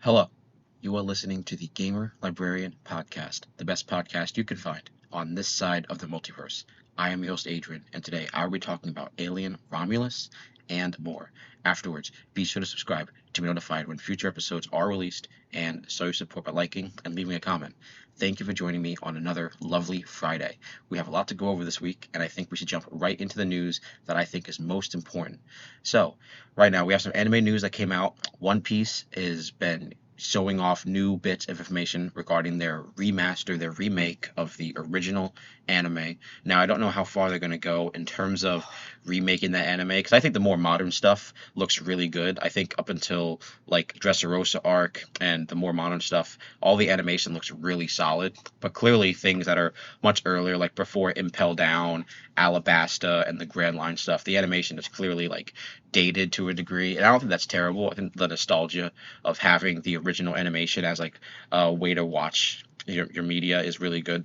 Hello, you are listening to the Gamer Librarian Podcast, the best podcast you can find on this side of the multiverse. I am your host Adrian, and today I will be talking about Alien, Romulus, and more. Afterwards, be sure to subscribe to be notified when future episodes are released, and show your support by liking and leaving a comment. Thank you for joining me on another lovely Friday. We have a lot to go over this week, and I think we should jump right into the news that I think is most important. So, right now we have some anime news that came out. One Piece has been showing off new bits of information regarding their remaster, their remake of the original anime. Now, I don't know how far they're going to go in terms of remaking that anime because I think the more modern stuff looks really good. I think up until like Dressrosa arc and the more modern stuff, all the animation looks really solid. But clearly, things that are much earlier, like before Impel Down, Alabasta, and the Grand Line stuff, the animation is clearly like dated to a degree, and I don't think that's terrible. I think the nostalgia of having the original animation as like a way to watch your media is really good.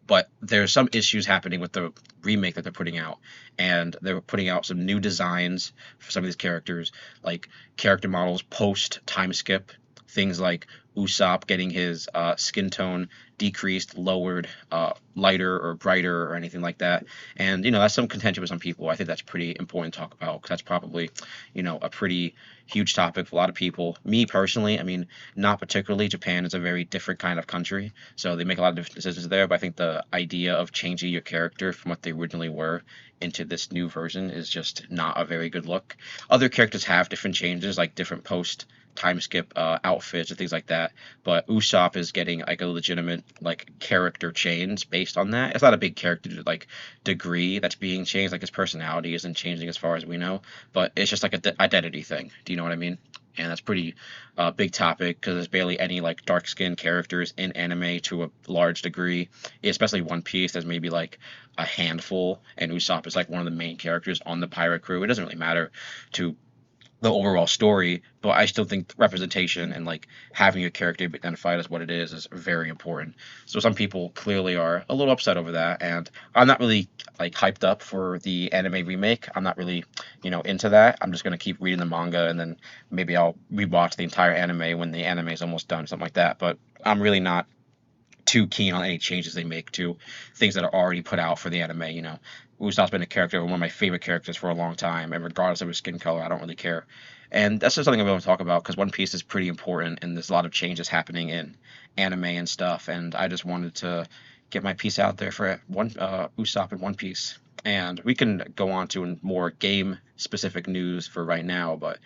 But there's some issues happening with the remake that they're putting out, and they're putting out some new designs for some of these characters, like character models post time skip, things like Usopp getting his skin tone decreased, lowered, lighter or brighter or anything like that. And that's some contention with some people. I think that's pretty important to talk about because that's probably a pretty huge topic for a lot of people. Me personally, I mean, not particularly. Japan is a very different kind of country, so they make a lot of different decisions there. But I think the idea of changing your character from what they originally were into this new version is just not a very good look. Other characters have different changes, like different post time skip outfits and things like that. But Usopp is getting like a legitimate like character change based on that. It's not a big character like degree that's being changed. Like his personality isn't changing as far as we know, but it's just like a identity thing. Do you know what I mean? And that's pretty big topic because there's barely any like dark skinned characters in anime to a large degree, especially One Piece. There's maybe like a handful, and Usopp is like one of the main characters on the pirate crew. It doesn't really matter to the overall story, but I still think representation and like having your character be identified as what it is very important. So some people clearly are a little upset over that, and I'm not really like hyped up for the anime remake. I'm not really, into that. I'm just gonna keep reading the manga and then maybe I'll rewatch the entire anime when the anime is almost done, something like that. But I'm really not too keen on any changes they make to things that are already put out for the anime. Usopp's been a character, one of my favorite characters for a long time, and regardless of his skin color, I don't really care. And that's just something I want to talk about because One Piece is pretty important, and there's a lot of changes happening in anime and stuff. And I just wanted to get my piece out there for one Usopp and One Piece. And we can go on to more game specific news for right now, but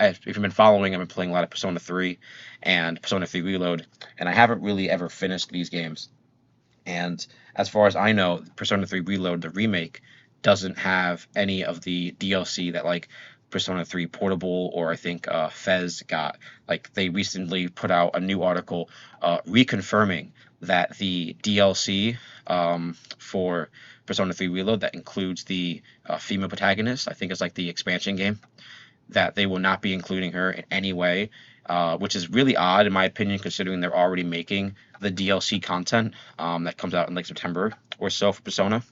if you've been following, I've been playing a lot of Persona 3 and Persona 3 Reload, and I haven't really ever finished these games. And as far as I know, Persona 3 Reload, the remake, doesn't have any of the DLC that like Persona 3 Portable or I think Fez got. Like they recently put out a new article reconfirming that the DLC for Persona 3 Reload that includes the female protagonist, I think it's like the expansion game, that they will not be including her in any way, which is really odd in my opinion, considering they're already making the DLC content that comes out in like September or so for Persona.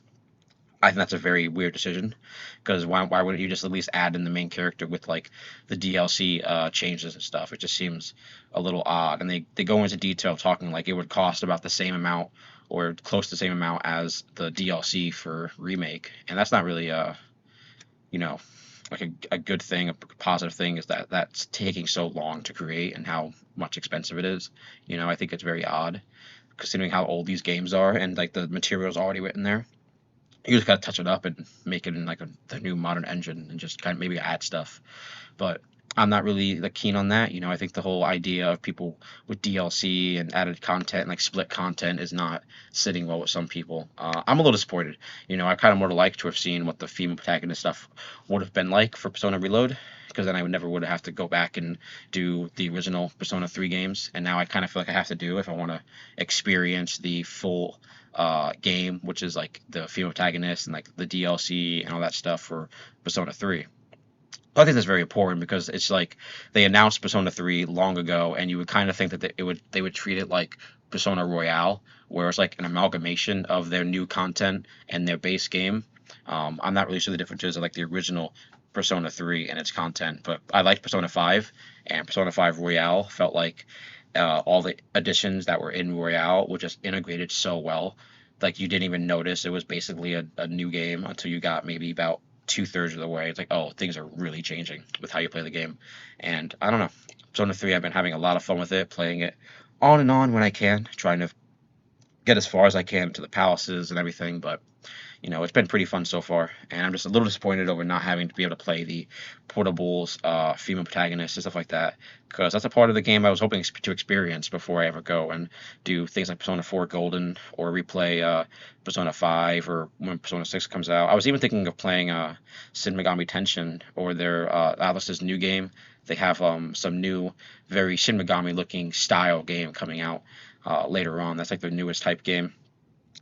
I think that's a very weird decision because why wouldn't you just at least add in the main character with like the DLC changes and stuff? It just seems a little odd, and they go into detail talking like it would cost about the same amount or close to the same amount as the DLC for remake, and that's not really you know like a good thing, a positive thing is that that's taking so long to create and how much expensive it is. I think it's very odd considering how old these games are and like the material's already written there. You just gotta touch it up and make it in like the new modern engine and just kind of maybe add stuff. But I'm not really like keen on that. I think the whole idea of people with DLC and added content and like split content is not sitting well with some people. I'm a little disappointed. I kind of would have liked to have seen what the female protagonist stuff would have been like for Persona Reload, because then I would never would have to go back and do the original Persona 3 games. And now I kind of feel like I have to do if I want to experience the full game, which is like the female protagonist and like the DLC and all that stuff for Persona 3. I think that's very important because it's like they announced Persona 3 long ago, and you would kind of think that they would treat it like Persona Royale, where it's like an amalgamation of their new content and their base game. I'm not really sure the differences of like the original Persona 3 and its content, but I liked Persona 5, and Persona 5 Royale felt like all the additions that were in Royale were just integrated so well. Like you didn't even notice it was basically a new game until you got maybe about two-thirds of the way. It's like, oh, things are really changing with how you play the game. And I don't know. Persona 3, I've been having a lot of fun with it, playing it on and on when I can, trying to get as far as I can to the palaces and everything, but it's been pretty fun so far, and I'm just a little disappointed over not having to be able to play the portables, female protagonists and stuff like that, because that's a part of the game I was hoping to experience before I ever go and do things like Persona 4 Golden or replay Persona 5 or when Persona 6 comes out. I was even thinking of playing Shin Megami Tenshin or their Atlas's new game. They have some new, very Shin Megami looking style game coming out later on. That's like their newest type game,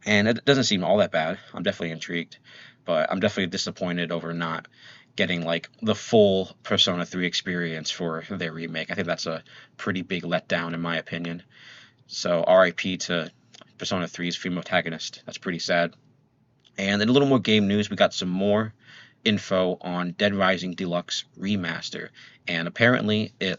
and it doesn't seem all that bad. I'm definitely intrigued, but I'm definitely disappointed over not getting like the full Persona 3 experience for their remake. I think that's a pretty big letdown in my opinion. So RIP to Persona 3's female protagonist. That's pretty sad. And in a little more game news, we got some more info on Dead Rising Deluxe Remaster, and apparently it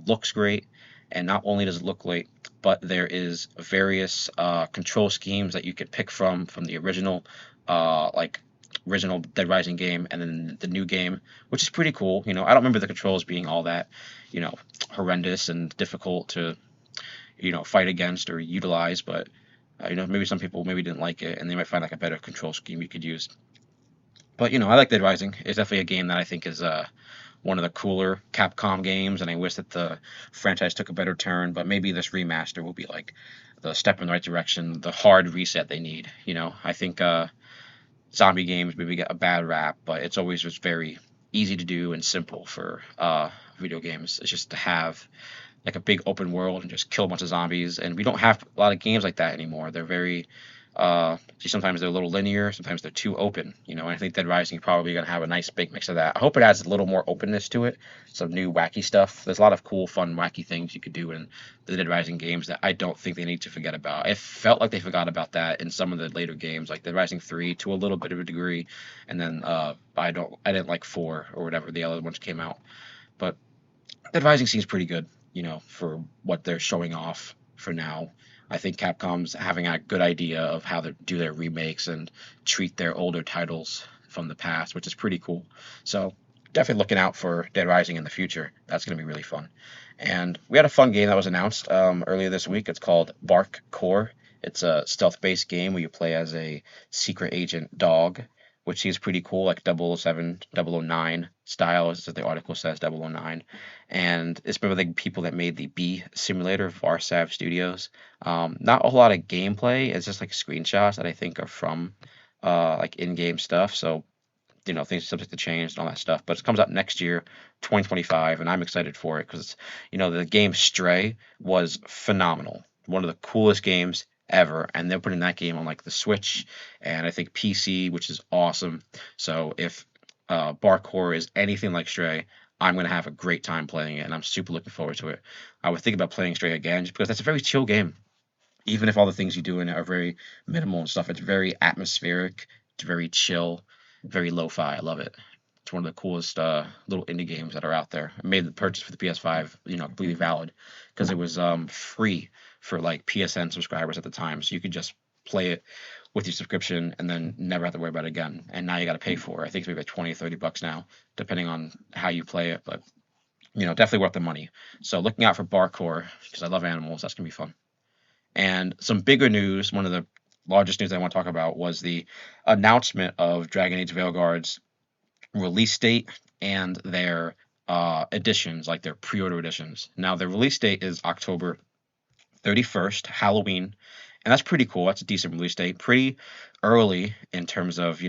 looks great. And not only does it look great, but there is various control schemes that you could pick from the original, like original Dead Rising game, and then the new game, which is pretty cool. I don't remember the controls being all that, horrendous and difficult to, fight against or utilize, but maybe some people maybe didn't like it, and they might find like a better control scheme you could use. But I like Dead Rising. It's definitely a game that I think is one of the cooler Capcom games, and I wish that the franchise took a better turn. But maybe this remaster will be like the step in the right direction, the hard reset they need. I think zombie games maybe get a bad rap, but it's always just very easy to do and simple for video games. It's just to have like a big open world and just kill a bunch of zombies, and we don't have a lot of games like that anymore. They're very sometimes they're a little linear, sometimes they're too open, and I think Dead Rising is probably going to have a nice big mix of that. I hope it adds a little more openness to it, some new wacky stuff. There's a lot of cool, fun, wacky things you could do in the Dead Rising games that I don't think they need to forget about. It felt like they forgot about that in some of the later games, like Dead Rising 3 to a little bit of a degree, and then I didn't like 4 or whatever the other ones came out. But Dead Rising seems pretty good, for what they're showing off for now. I think Capcom's having a good idea of how to do their remakes and treat their older titles from the past, which is pretty cool. So definitely looking out for Dead Rising in the future. That's going to be really fun. And we had a fun game that was announced earlier this week. It's called BARKOUR. It's a stealth-based game where you play as a secret agent dog, which seems pretty cool, like 007, 009 style, as the article says, 009. And it's by the people that made the B simulator, Varsav Studios. Not a whole lot of gameplay. It's just like screenshots that I think are from like in-game stuff. So, things are subject to change and all that stuff. But it comes out next year, 2025, and I'm excited for it because, the game Stray was phenomenal. One of the coolest games ever, and they're putting that game on like the Switch and I think PC, which is awesome. So if BARKOUR is anything like Stray, I'm gonna have a great time playing it, and I'm super looking forward to it. I would think about playing Stray again just because that's a very chill game. Even if all the things you do in it are very minimal and stuff, it's very atmospheric, it's very chill, very lo-fi. I love it. It's one of the coolest little indie games that are out there. I made the purchase for the PS5, completely valid because it was free for like PSN subscribers at the time, so you could just play it with your subscription and then never have to worry about it again. And now you got to pay for it. I think it's maybe like 20 or 30 bucks now, depending on how you play it. But definitely worth the money. So looking out for BARKOUR because I love animals. That's gonna be fun. And some bigger news. One of the largest news I want to talk about was the announcement of Dragon Age Veilguard's release date and their editions, like their pre-order editions. Now, their release date is October 31st, Halloween, and that's pretty cool. That's a decent release date. Pretty early in terms of,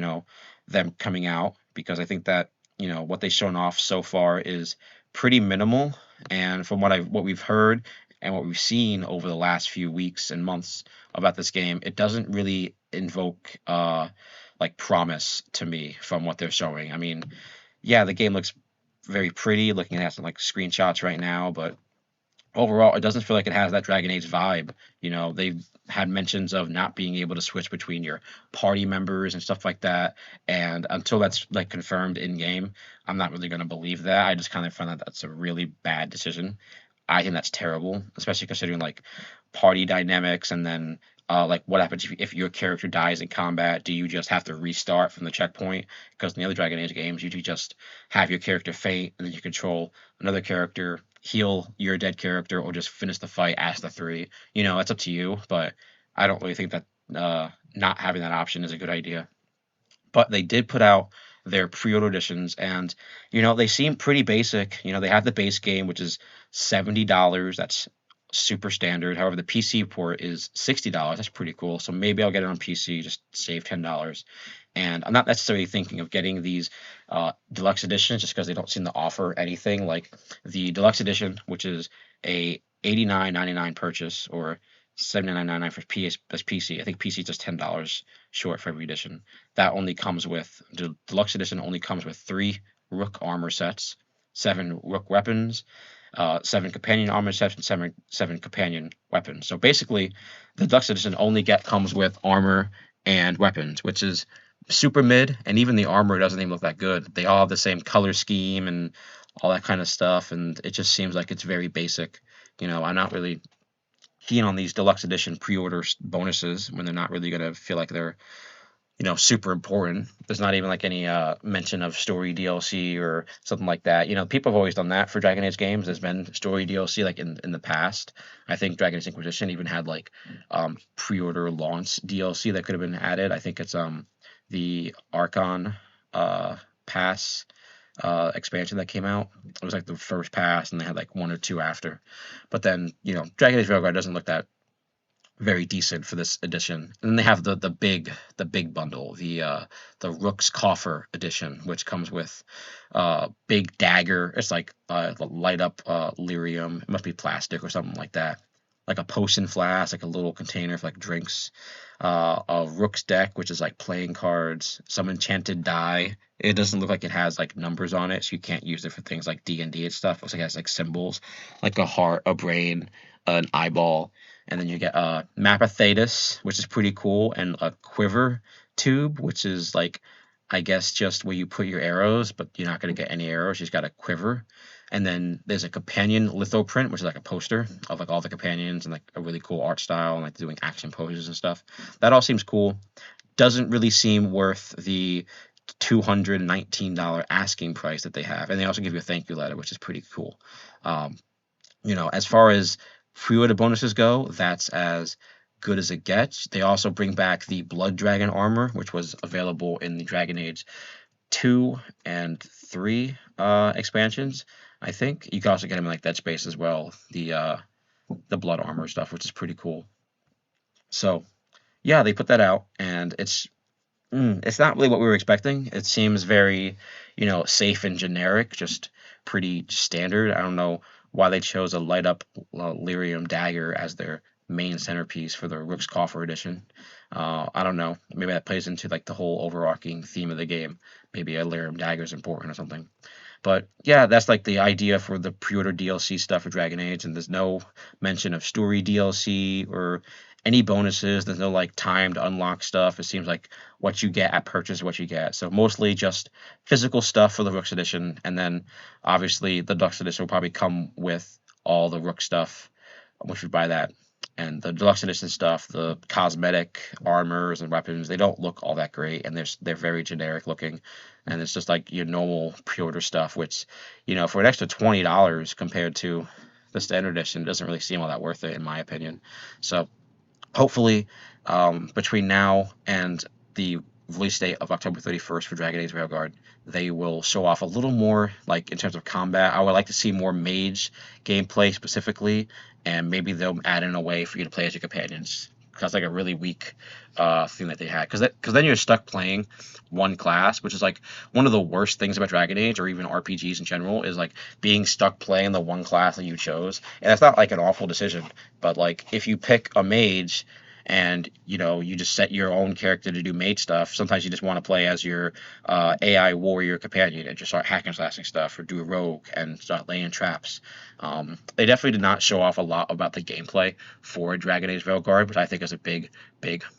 them coming out, because I think that, what they've shown off so far is pretty minimal. And from what we've heard and what we've seen over the last few weeks and months about this game, it doesn't really invoke like promise to me from what they're showing. I mean, yeah, the game looks very pretty looking at some like screenshots right now, but overall, it doesn't feel like it has that Dragon Age vibe. They've had mentions of not being able to switch between your party members and stuff like that. And until that's like confirmed in game, I'm not really going to believe that. I just kind of find that that's a really bad decision. I think that's terrible, especially considering like party dynamics and then like what happens if your character dies in combat? Do you just have to restart from the checkpoint? Because in the other Dragon Age games, you just have your character faint and then you control another character, heal your dead character, or just finish the fight as the three. It's up to you, but I don't really think that not having that option is a good idea. But they did put out their pre-order editions, and they seem pretty basic. They have the base game, which is $70. That's super standard. However, the PC port is $60. That's pretty cool. So maybe I'll get it on PC, just save $10. And I'm not necessarily thinking of getting these deluxe editions just because they don't seem to offer anything like the deluxe edition, which is a $89.99 purchase, or $79.99 for PC. I think PC is just $10 short for every edition. That only comes with the deluxe edition only comes with 3 Rook armor sets, 7 Rook weapons, 7 companion armor sets, and seven companion weapons. So basically, the deluxe edition only comes with armor and weapons, which is super mid, and even the armor doesn't even look that good. They all have the same color scheme and all that kind of stuff, and it just seems like it's very basic. I'm not really keen on these deluxe edition pre-order bonuses when they're not really gonna feel like they're super important. There's not even like any mention of story DLC or something like that. People have always done that for Dragon Age games. There's been story DLC like in the past. I think Dragon Age Inquisition even had like pre-order launch DLC that could have been added. I think it's the Archon pass expansion that came out. It was like the first pass, and they had like 1 or 2 after. But then Dragon Age Veilgaurd doesn't look that very decent for this edition. And then they have the big bundle, the Rook's Coffer edition, which comes with big dagger. It's like light up lyrium. It must be plastic or something like that. Like a potion flask, like a little container for like drinks. A Rook's deck, which is like playing cards. Some enchanted die. It doesn't look like it has like numbers on it, so you can't use it for things like D&D and stuff. It looks like it has like symbols, like a heart, a brain, an eyeball. And then you get a Map of Thetis, which is pretty cool, and a Quiver Tube, which is like, I guess, just where you put your arrows, but you're not going to get any arrows. You just got a quiver. And then there's a companion litho print, which is like a poster of like all the companions and like a really cool art style and like doing action poses and stuff. That all seems cool. Doesn't really seem worth the $219 asking price that they have. And they also give you a thank you letter, which is pretty cool. As far as pre-order bonuses go, that's as good as it gets. They also bring back the Blood Dragon armor, which was available in the Dragon Age 2 and 3 expansions. I think you can also get them in like Dead Space as well. The blood armor stuff, which is pretty cool. So yeah, they put that out, and it's not really what we were expecting. It seems very, safe and generic, just pretty standard. I don't know why they chose a light up lyrium dagger as their main centerpiece for the Rook's Coffer edition. I don't know. Maybe that plays into like the whole overarching theme of the game. Maybe a lyrium dagger is important or something. But yeah, that's like the idea for the pre-order DLC stuff for Dragon Age, and there's no mention of story DLC or any bonuses. There's no like timed unlock stuff. It seems like what you get at purchase is what you get. So mostly just physical stuff for the Rook's edition, and then obviously the Deluxe edition will probably come with all the Rook stuff, which would buy that. And the Deluxe edition stuff, the cosmetic armors and weapons, they don't look all that great, and they're very generic looking, and it's just like your normal pre-order stuff, which for an extra $20 compared to the standard edition doesn't really seem all that worth it in my opinion. So hopefully, between now and the release date of October 31st for Dragon Age Veilgaurd, they will show off a little more, like in terms of combat. I would like to see more mage gameplay specifically, and maybe they'll add in a way for you to play as your companions. Because like a really weak thing that they had. Because then you're stuck playing one class, which is like one of the worst things about Dragon Age or even RPGs in general, is like being stuck playing the one class that you chose. And that's not like an awful decision, but like if you pick a mage and you just set your own character to do maid stuff. Sometimes you just want to play as your AI warrior companion and just start hacking and slashing stuff, or do a rogue and start laying traps. They definitely did not show off a lot about the gameplay for Dragon Age Veilgaurd, which I think is a big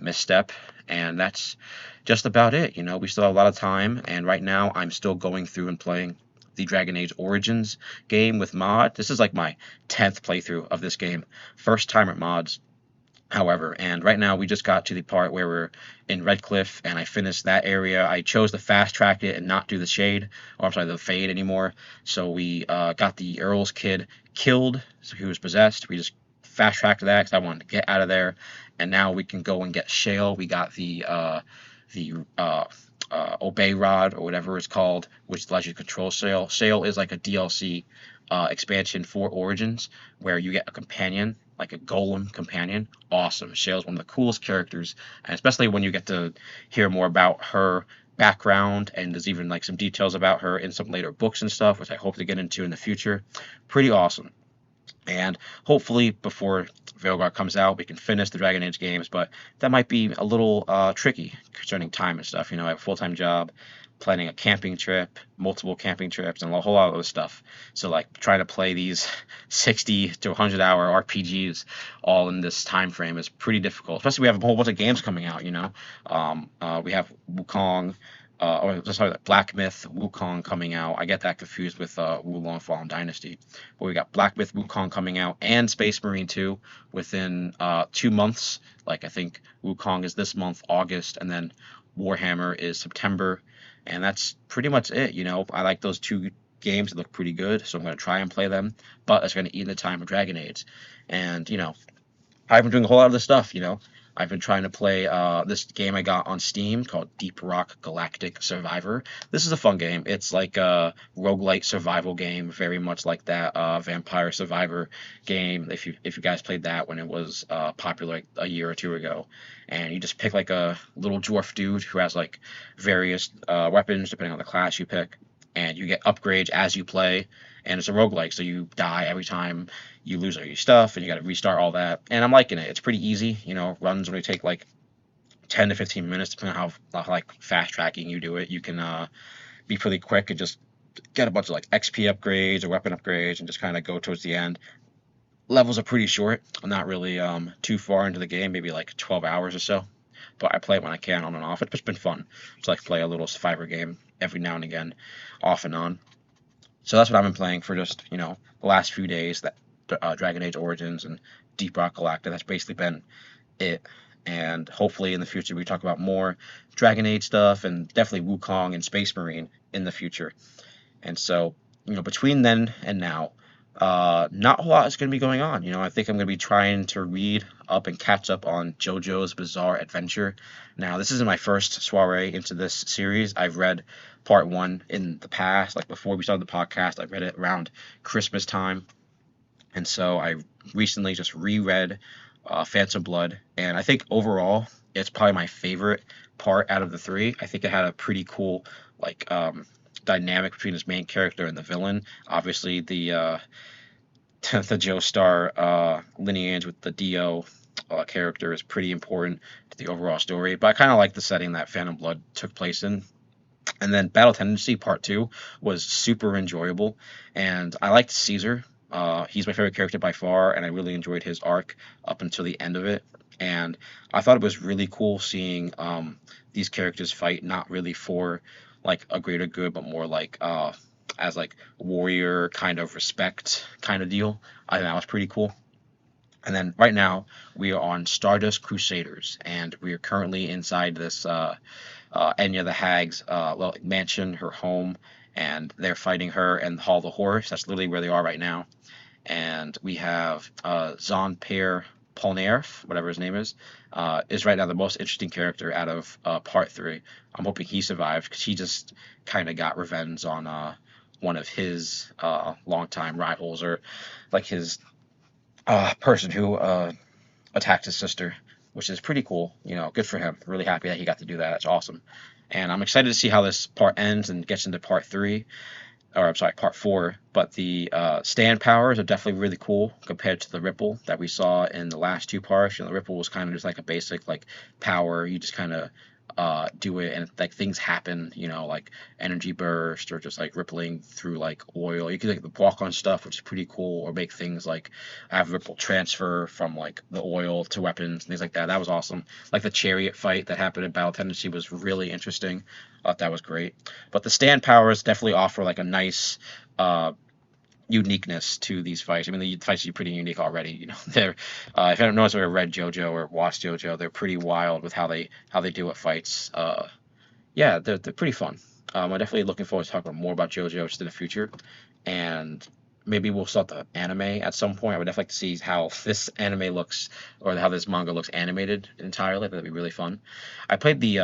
misstep. And that's just about it. We still have a lot of time, and right now I'm still going through and playing the Dragon Age Origins game with mod. This is like my 10th playthrough of this game. First time at mods, however, and right now we just got to the part where we're in Redcliffe, and I finished that area. I chose to fast track it and not do the shade, or I'm sorry, the fade anymore. So we got the Earl's kid killed, so he was possessed. We just fast tracked that because I wanted to get out of there, and now we can go and get Shale. We got the Obey Rod, or whatever it's called, which allows you to control Shale. Shale is like a DLC expansion for Origins, where you get a companion, like a golem companion. Awesome. Shale's one of the coolest characters, and especially when you get to hear more about her background, and there's even like some details about her in some later books and stuff, which I hope to get into in the future. Pretty awesome. And hopefully before Veilguard comes out, we can finish the Dragon Age games, but that might be a little tricky concerning time and stuff. I have a full-time job, planning a camping trip, multiple camping trips, and a whole lot of other stuff. So like trying to play these 60 to 100-hour RPGs all in this time frame is pretty difficult. Especially we have a whole bunch of games coming out. We have Wukong. Black Myth Wukong coming out. I get that confused with Wulong Fallen Dynasty. But we got Black Myth Wukong coming out and Space Marine 2 within 2 months. Like I think Wukong is this month, August, and then Warhammer is September. And that's pretty much it. I like those two games. They look pretty good, so I'm going to try and play them. But it's going to eat the time of Dragon Age. And, I've been doing a whole lot of this stuff. I've been trying to play this game I got on Steam called Deep Rock Galactic Survivor. This is a fun game. It's like a roguelite survival game, very much like that Vampire Survivor game, if you guys played that when it was popular like a year or two ago. And you just pick like a little dwarf dude who has like various weapons depending on the class you pick, and you get upgrades as you play. And it's a roguelike, so you die every time you lose all your stuff, and you got to restart all that. And I'm liking it. It's pretty easy. Runs only take like 10 to 15 minutes, depending on how like fast tracking you do it. You can be pretty quick and just get a bunch of like XP upgrades or weapon upgrades, and just kind of go towards the end. Levels are pretty short. I'm not really too far into the game, maybe like 12 hours or so. But I play it when I can, on and off. It's just been fun to like play a little survivor game every now and again, off and on. So that's what I've been playing for just, the last few days, that Dragon Age Origins and Deep Rock Galactic. That's basically been it. And hopefully in the future we talk about more Dragon Age stuff, and definitely Wukong and Space Marine in the future. And so, between then and now, not a whole lot is going to be going on. I think I'm going to be trying to read up and catch up on JoJo's Bizarre Adventure. Now, this isn't my first soiree into this series. I've read part 1 in the past, like before we started the podcast. I read it around Christmas time. And so I recently just reread Phantom Blood, and I think overall it's probably my favorite part out of the 3. I think it had a pretty cool like dynamic between his main character and the villain. Obviously, the Joestar lineage with the Dio character is pretty important to the overall story. But I kind of like the setting that Phantom Blood took place in. And then Battle Tendency Part 2 was super enjoyable, and I liked Caesar. He's my favorite character by far, and I really enjoyed his arc up until the end of it. And I thought it was really cool seeing these characters fight, not really for like a greater good, but more like as like warrior kind of respect kind of deal. I think that was pretty cool. And then right now we are on Stardust Crusaders, and we are currently inside this Enya the Hag's mansion, her home, and they're fighting her and Hall the Horse. That's literally where they are right now. And we have Jean-Pierre Polnareff, whatever his name is right now the most interesting character out of Part 3. I'm hoping he survives, because he just kind of got revenge on one of his longtime rivals, or like his person who attacked his sister, which is pretty cool. Good for him. Really happy that he got to do that. That's awesome. And I'm excited to see how this part ends and gets into Part 3. or I'm sorry, part four. But the stand powers are definitely really cool compared to the ripple that we saw in the last two parts. The ripple was kind of just like a basic like power. You just kind of do it and like things happen. Like energy burst or just like rippling through like oil. You can like walk on stuff, which is pretty cool, or make things like have ripple transfer from like the oil to weapons and things like that. That was awesome. Like the chariot fight that happened in Battle Tendency was really interesting. I thought that was great. But the stand powers definitely offer like a nice uh, uniqueness to these fights. I mean, the fights are pretty unique already. They're if I don't know if I read JoJo or watched JoJo, they're pretty wild with how they do it fights. Yeah, they're pretty fun. I'm definitely looking forward to talking more about JoJo just in the future, and maybe we'll start the anime at some point. I would definitely like to see how this anime looks or how this manga looks animated entirely. That'd be really fun. I played the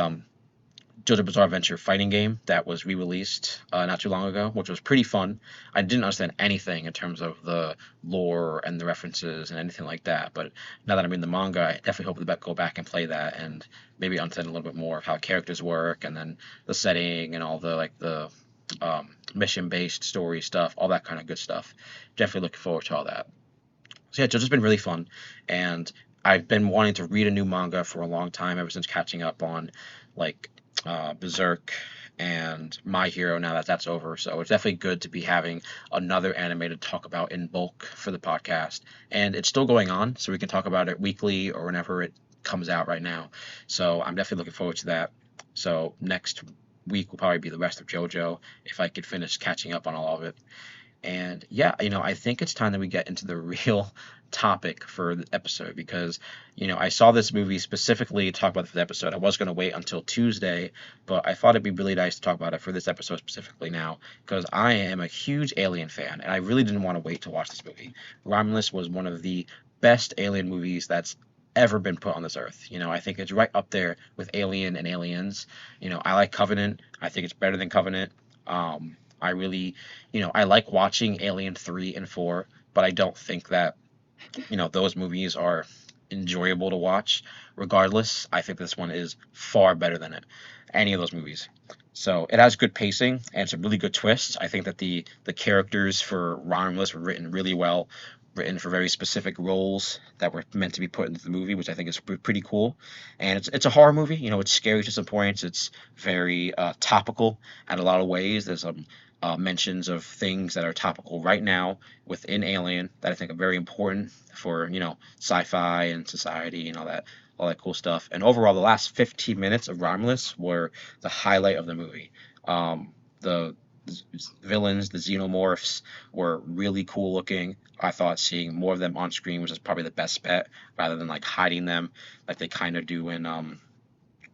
JoJo Bizarre Adventure fighting game that was re-released not too long ago, which was pretty fun. I didn't understand anything in terms of the lore and the references and anything like that, but now that I'm in the manga, I definitely hope to go back and play that and maybe understand a little bit more of how characters work and then the setting and all the like the mission-based story stuff, all that kind of good stuff. Definitely looking forward to all that. So yeah, JoJo's been really fun, and I've been wanting to read a new manga for a long time, ever since catching up on like Berserk and My Hero. Now that that's over, so it's definitely good to be having another anime to talk about in bulk for the podcast, and it's still going on, so we can talk about it weekly or whenever it comes out right now. So I'm definitely looking forward to that. So next week will probably be the rest of JoJo if I could finish catching up on all of it. And yeah, I think it's time that we get into the real topic for the episode because, I saw this movie specifically to talk about the episode. I was going to wait until Tuesday, but I thought it'd be really nice to talk about it for this episode specifically now because I am a huge Alien fan and I really didn't want to wait to watch this movie. Romulus was one of the best Alien movies that's ever been put on this earth. I think it's right up there with Alien and Aliens. I like Covenant. I think it's better than Covenant. I really, I like watching Alien 3 and 4, but I don't think that, those movies are enjoyable to watch. Regardless, I think this one is far better than any of those movies. So it has good pacing and some really good twists. I think that the characters for Romulus were written really well, written for very specific roles that were meant to be put into the movie, which I think is pretty cool. And it's a horror movie. It's scary to some points. It's very topical in a lot of ways. There's some mentions of things that are topical right now within Alien that I think are very important for sci-fi and society and all that cool stuff. And overall, the last 15 minutes of Romulus were the highlight of the movie. The villains, the xenomorphs, were really cool looking. I thought seeing more of them on screen was probably the best bet, rather than like hiding them like they kind of do in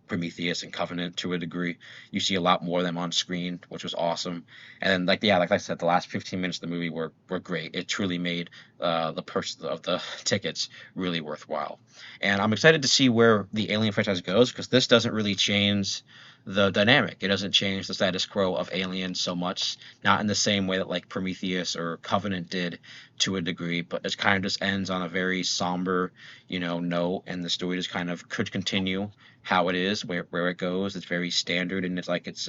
Prometheus and Covenant to a degree. You see a lot more of them on screen, which was awesome. And then like I said, the last 15 minutes of the movie were great. It truly made the purchase of the tickets really worthwhile. And I'm excited to see where the Alien franchise goes because this doesn't really change the dynamic. It doesn't change the status quo of Alien so much, not in the same way that like Prometheus or Covenant did to a degree, but it kind of just ends on a very somber, note, and the story just kind of could continue how it is, where it goes. It's very standard, and it's like its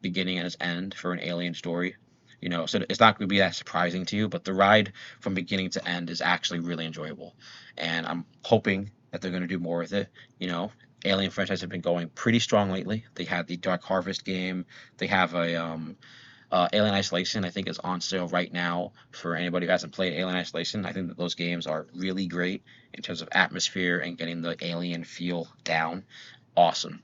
beginning and its end for an Alien story. So it's not going to be that surprising to you, but the ride from beginning to end is actually really enjoyable, and I'm hoping that they're going to do more with it. Alien franchise have been going pretty strong lately. They had the Dark Harvest game. They have a Alien Isolation. I think is on sale right now for anybody who hasn't played Alien Isolation. I think that those games are really great in terms of atmosphere and getting the alien feel down. Awesome.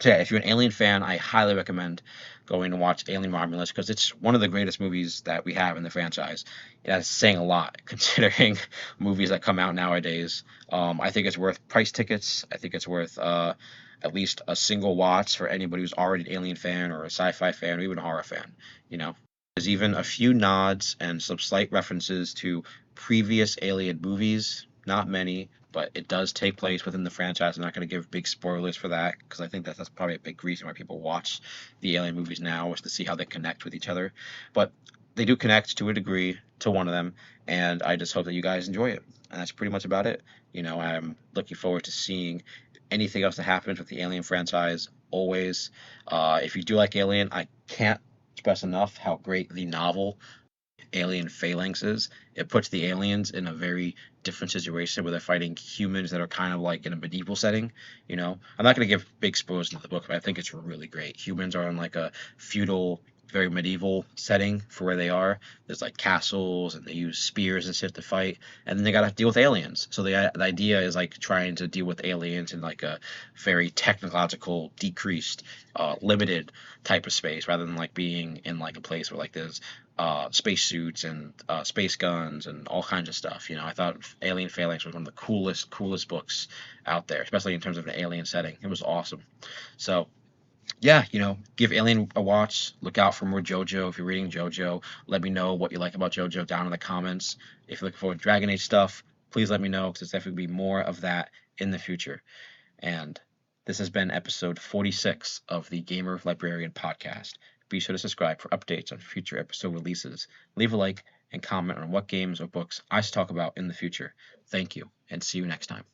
So yeah, if you're an Alien fan, I highly recommend going to watch Alien Romulus because it's one of the greatest movies that we have in the franchise. That's saying a lot considering movies that come out nowadays. I think it's worth price tickets. I think it's worth at least a single watch for anybody who's already an Alien fan or a sci-fi fan or even a horror fan. There's even a few nods and some slight references to previous Alien movies. Not many, but it does take place within the franchise. I'm not going to give big spoilers for that because I think that's probably a big reason why people watch the Alien movies now is to see how they connect with each other. But they do connect to a degree to one of them, and I just hope that you guys enjoy it. And that's pretty much about it. I'm looking forward to seeing anything else that happens with the Alien franchise always. If you do like Alien, I can't express enough how great the novel Alien Phalanx is. It puts the aliens in a very different situation where they're fighting humans that are kind of like in a medieval setting. I'm not going to give big spoilers into the book, but I think it's really great. Humans are in like a feudal, very medieval setting for where they are. There's like castles and they use spears and shit to fight, and then they got to deal with aliens. So the idea is like trying to deal with aliens in like a very technological, decreased, limited type of space, rather than like being in like a place where like there's spacesuits and space guns and all kinds of stuff. I thought Alien Phalanx was one of the coolest books out there, especially in terms of an alien setting. It was awesome. So yeah, give Alien a watch. Look out for more JoJo. If you're reading JoJo, let me know what you like about JoJo down in the comments. If you're looking for Dragon Age stuff, please let me know, because there's definitely be more of that in the future. And this has been episode 46 of the Gamer Librarian podcast. Be sure to subscribe for updates on future episode releases. Leave a like and comment on what games or books I should talk about in the future. Thank you, and see you next time.